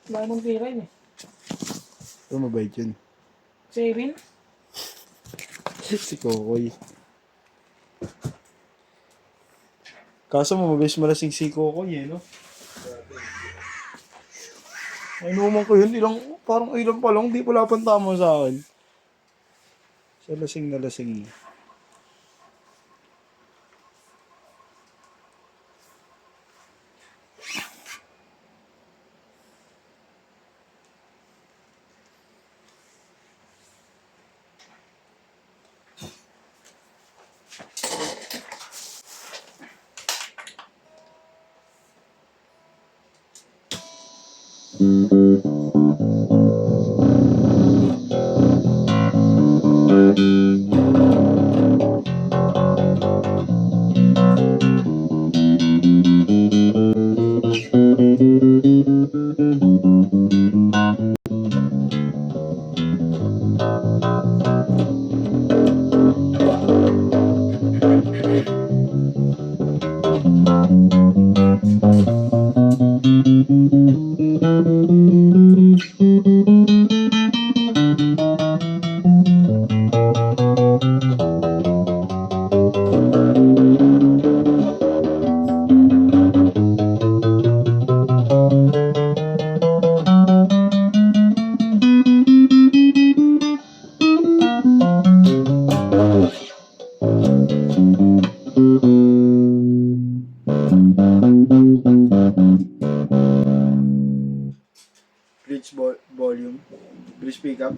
Wala nang pira yun eh. Ito mabait yun. Si Irene? Si Kokoy. Kaso mababis malasing si Kokoy eh, no? Ay, inuman ko yun. Parang ilan pa lang. Di pala pang tama sa akin. Siya lasing na lasing. Bridge volume. Bridge pickup.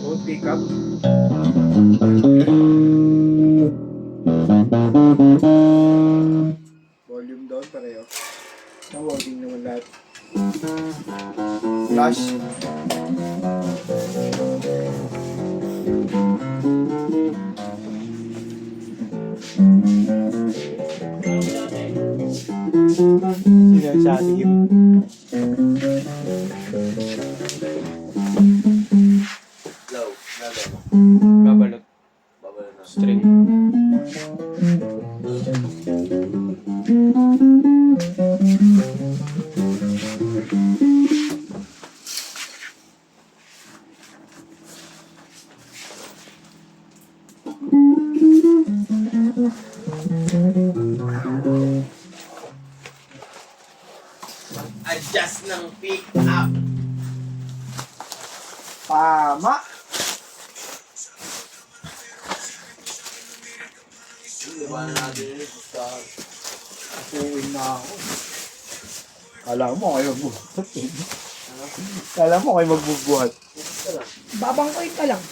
Both pickup. Volume down pareho. Working naman lahat. Flash. Sige, sa ating Low. Babalot. Babalot na. String. Adjust ng pick up. Tama. Diba na natin yun? Uwin na ako. Kala mo kayo magbubuhat. Kala mo kayo magbubuhat. Babangkoy ka lang.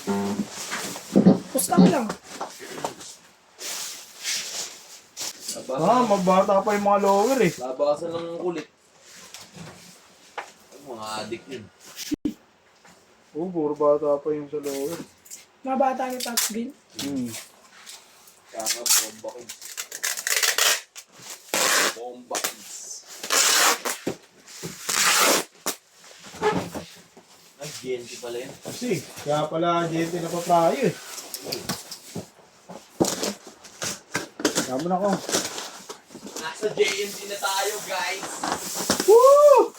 Pusta ka lang. Mabata pa yung mga lower eh. Labakasan lang ng kulit. Mga adik yun. Puro bata pa yung sa lower. Mabata yung touchscreen. Kanga bomba kids. Bomba kids. Ay, GNT pala yun. Kasi, kaya pala gente na paprayo eh. Tama na ko. Nasa JNT na tayo, guys. Woo!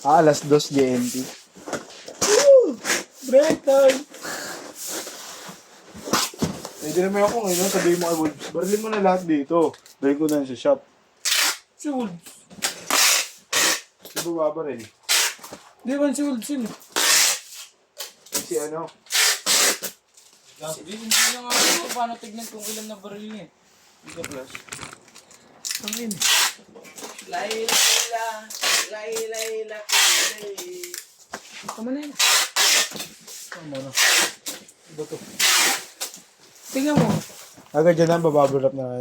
Alas 2 GMT. Woo! Break time! Pwede naman ako ngayon, sabihin mo kay Wolves, barilin mo na lahat dito. Dahil ko na sa shop. Si Wolves. Di ba babaril? Di ba si Wolves yun? Si ano? Hindi niya nga ako paano tignan kung ilan na baril niya. Ika plus. Ang yun. Layla. Tama na yun. Tama na. Ito to. Tingnan mo. Agad dyan na, bababulap na.